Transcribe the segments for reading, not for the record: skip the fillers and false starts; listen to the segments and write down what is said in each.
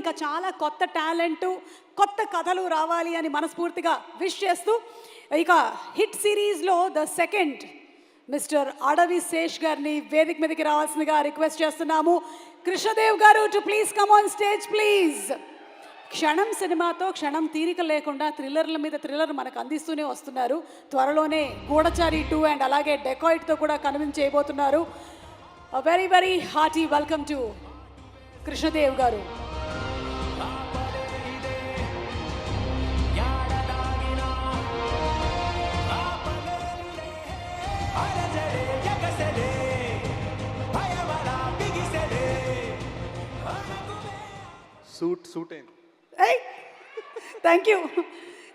ఇంకా చాలా కొత్త టాలెంటు కొత్త కథలు రావాలి అని మనస్ఫూర్తిగా విష్ చేస్తూ ఇక హిట్ సిరీస్లో ద సెకండ్ మిస్టర్ అడవి శేష్ గారిని వేదిక మీదకి రావాల్సిందిగా రిక్వెస్ట్ చేస్తున్నాము. కృష్ణదేవ్ గారు to please come on stage please. క్షణం సినిమాతో క్షణం తీరిక లేకుండా థ్రిల్లర్ల మీద థ్రిల్లర్ మనకు అందిస్తూనే వస్తున్నారు. త్వరలోనే గూఢచారి 2 అండ్ అలాగే డెకాయిట్తో కూడా కన్విన్స్ చేయబోతున్నారు. Very very hearty welcome to Krishnadev గారు. సూట్ అయింది. Thank you.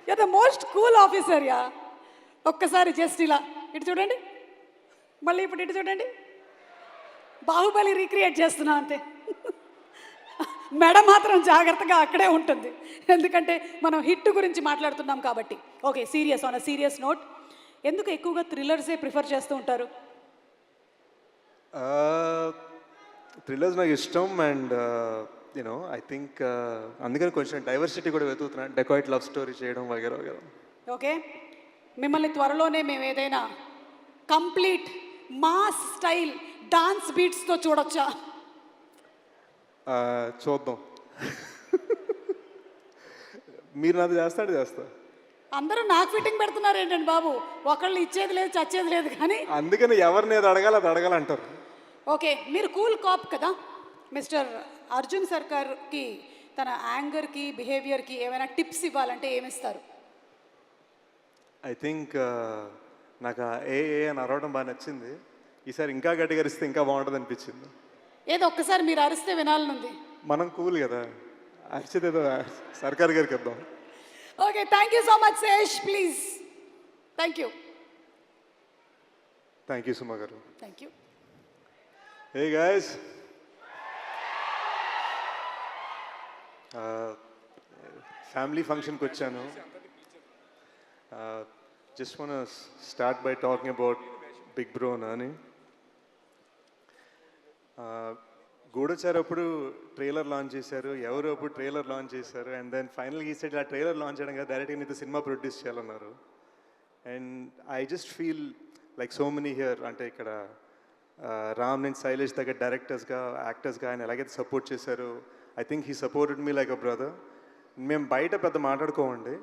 You the most cool officer yeah. ఒక్కసారి జస్ట్ ఇలా ఇటు చూడండి, మళ్ళీ ఇప్పుడు ఇటు చూడండి. బాహుబలి రీక్రియేట్ చేస్తున్నా అంతే. మెడ మాత్రం జాగ్రత్తగా అక్కడే ఉంటుంది, ఎందుకంటే మనం హిట్ గురించి మాట్లాడుతున్నాం కాబట్టి. Okay, serious on a serious note, ఎందుకు ఎక్కువగా థ్రిల్లర్సే ప్రిఫర్ చేస్తూ ఉంటారు? థ్రిల్లర్స్ నాకు ఇష్టం అండ్ యూనో ఐ థింక్ అందుకని కొంచెం డైవర్సిటీ కూడా వెతుకుతున్నాను. డెకాయిట్ లవ్ స్టోరీ చేయడం వగేరా వగేరా. ఓకే, మిమ్మల్ని త్వరలోనే మేము ఏదైనా కంప్లీట్ మాస్ స్టైల్ డాన్స్ బీట్స్తో చూడొచ్చా? చూద్దాం. మీరు నాది చేస్తా. అందరూ నాకు ఫిట్టింగ్ పెడుతున్నారు ఏంటండి బాబు? ఒకళ్ళు ఇచ్చేది లేదు చచ్చేది లేదు కానీ అందుకని ఎవరిని అది అడగాలంటారు. ఓకే, మీరు కూల్ కాప్ కదా. మిస్టర్ అర్జున్ సర్కార్కి తన యాంగర్కి బిహేవియర్కి ఏమైనా టిప్స్ ఇవ్వాలంటే ఏమిస్తారు? ఐ థింక్ నాకు ఏ అని అరవడం బాగా నచ్చింది. ఈసారి ఇంకా గట్టిగా అరిస్తే ఇంకా బాగుంటుంది అనిపించింది. ఏదో ఒక్కసారి మీరు అరిస్తే వినాలనుంది. మనం కూల్ కదా, అరిచేది ఏదో సర్కార్ గారికి ఇద్దాం. Okay, thank you so much Sesh, please. Thank you Suma గారు. Thank you. Hey guys, family ఫంక్షన్కి వచ్చాను. Just want start by talking about big bro అని. గూఢచారి అప్పుడు ట్రైలర్ లాంచ్ చేశారు, ఎవరు అప్పుడు ట్రైలర్ లాంచ్ చేశారు, అండ్ దెన్ ఫైనల్గా ఈ సైడ్ ఆ ట్రైలర్ లాంచ్ చేయడం కదా డైరెక్ట్గా నీతో సినిమా ప్రొడ్యూస్ చేయాలన్నారు. And I just feel like so many here, అంటే ఇక్కడ రామ్ అండ్ శైలేష్ దగ్గర డైరెక్టర్స్గా యాక్టర్స్గా ఆయన ఎలాగైతే సపోర్ట్ చేశారు, I think he supported me like a brother. మేము బయట పెద్ద మాట్లాడుకోమండి,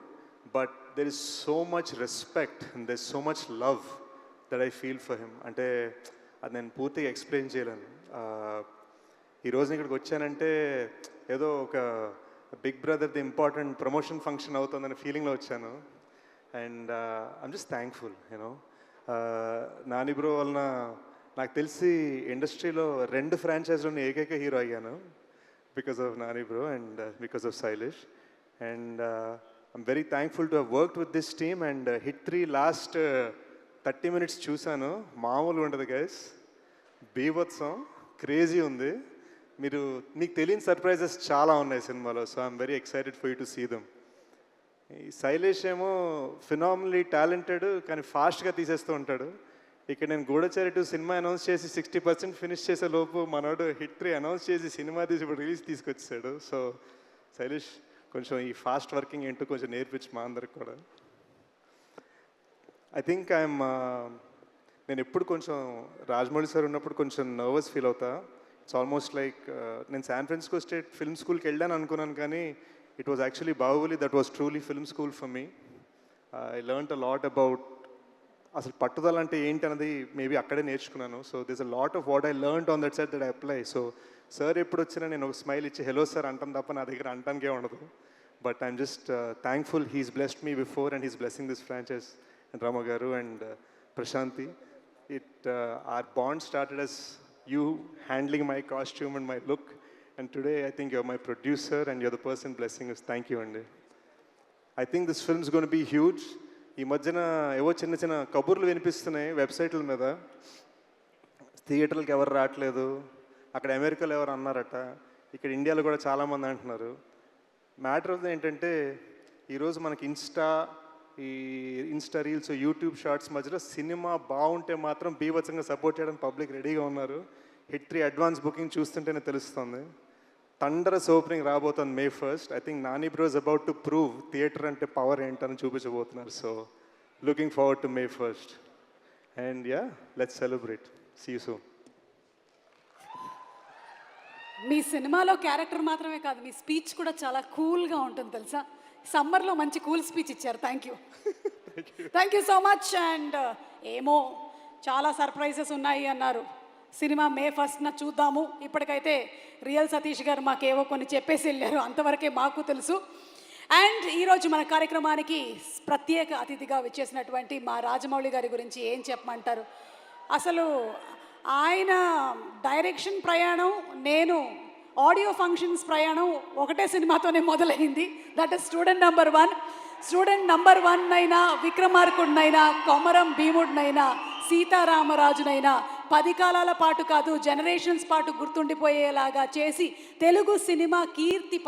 but there is so much respect and there is so much love that I feel for him. అంటే అది నేను పూర్తిగా ఎక్స్ప్లెయిన్ చేయలేను. ఈరోజు ఇక్కడికి వచ్చానంటే ఏదో ఒక బిగ్ బ్రదర్ది ఇంపార్టెంట్ ప్రమోషన్ ఫంక్షన్ అవుతుందనే ఫీలింగ్లో వచ్చాను. And I'm just thankful. You know Nani bro వలన నాకు తెలిసి ఇండస్ట్రీలో 2 ఫ్రాంచైజ్లోని ఏకైక హీరో అయ్యాను, because of Nani bro and because of Shailesh. And I'm very thankful to have worked with this team. And hit 3 last 30 minutes చూశాను, మామూలుగా ఉండదు గైస్, బీభత్సం, క్రేజీ ఉంది. మీకు తెలియని సర్ప్రైజెస్ చాలా ఉన్నాయి సినిమాలో. So I'm very excited for you to see them. ఈ శైలేష్ ఏమో ఫినామినలీ టాలెంటెడ్, కానీ ఫాస్ట్గా తీసేస్తూ ఉంటాడు. ఇక్కడ నేను గూఢచారి 2 సినిమా అనౌన్స్ చేసి 60% ఫినిష్ చేసే లోపు మనోడు హిట్ 3 అనౌన్స్ చేసి సినిమా తీసి ఇప్పుడు రిలీజ్ తీసుకొచ్చాడు. సో శైలేష్ కొంచెం ఈ ఫాస్ట్ వర్కింగ్ ఏంటో కొంచెం నేర్పించు మా అందరికి కూడా. ఐ థింక్ నేను ఎప్పుడు కొంచెం రాజమౌళి సార్ ఉన్నప్పుడు కొంచెం నర్వస్ ఫీల్ అవుతా. ఇట్స్ ఆల్మోస్ట్ లైక్ నేను శాన్ ఫ్రాన్సిస్కో స్టేట్ ఫిల్మ్ స్కూల్కి వెళ్ళాను అనుకున్నాను, కానీ it was actually Baahubali that was truly film school for me. I learned a lot about అసలు పట్టుదల అంటే ఏంటి అన్నది మేబీ అక్కడే నేర్చుకున్నాను. So this a lot of what I learned on that set that I apply. So sir ఎప్పుడు వచ్చినా నేను ఒక స్మైల్ ఇచ్చి హలో సార్ అంటాను తప్ప నా దగ్గర అంటానికే ఉండదు. But I'm just thankful he's blessed me before and he's blessing this franchise. And Rama garu and Prashanti, our bond started as you handling my costume and my look, and today I think you're my producer and you're the person blessing us. Thank you. And I think this film is going to be huge. ఈ మధ్యన ఏవో చిన్న కబుర్లు వినిపిస్తున్నాయి వెబ్సైట్ల మీద, థియేటర్లకు ఎవరు రావట్లేదు, అక్కడ అమెరికాలో ఎవరు అన్నారట, ఇక్కడ ఇండియాలో కూడా చాలామంది అంటున్నారు. మ్యాటర్ ఆఫ్ ఏంటంటే ఈరోజు మనకి ఇన్స్టా రీల్స్, యూట్యూబ్ షార్ట్స్ మధ్యలో సినిమా బాగుంటే మాత్రం బీభత్సంగా సపోర్ట్ చేయడానికి పబ్లిక్ రెడీగా ఉన్నారు. హిట్ 3 అడ్వాన్స్ బుకింగ్ చూస్తుంటేనే తెలుస్తుంది. థండరస్ ఓపెనింగ్ రాబోతుంది May 1st. I think Nani bro is about to prove theatre అంటే పవర్ ఏంటని చూపించబోతున్నారు. So looking forward to May 1st. And yeah, let's celebrate. See you soon. మీ సినిమాలో క్యారెక్టర్ మాత్రమే కాదు, మీ స్పీచ్ కూడా చాలా కూల్గా ఉంటుంది తెలుసా. సమ్మర్లో మంచి కూల్ స్పీచ్ ఇచ్చారు. Thank you so much. And ఏమో చాలా సర్ప్రైజెస్ ఉన్నాయి అన్నారు. సినిమా May 1st చూద్దాము. ఇప్పటికైతే రియల్ సతీష్ గారు మాకేవో కొన్ని చెప్పేసి వెళ్ళారు, అంతవరకే మాకు తెలుసు. అండ్ ఈరోజు మన కార్యక్రమానికి ప్రత్యేక అతిథిగా విచ్చేసినటువంటి మా రాజమౌళి గారి గురించి ఏం చెప్పమంటారు. అసలు ఆయన డైరెక్షన్ ప్రయాణం, నేను ఆడియో ఫంక్షన్స్ ప్రయాణం ఒకటే సినిమాతోనే మొదలైంది. దట్ ఇస్ స్టూడెంట్ నంబర్ 1 అయినా, విక్రమార్కుడినైనా, కొమరం భీముడినైనా, సీతారామరాజునైనా 10 కాలాల పాటు కాదు, జనరేషన్స్ పాటు గుర్తుండిపోయేలాగా చేసి తెలుగు సినిమా కీర్తి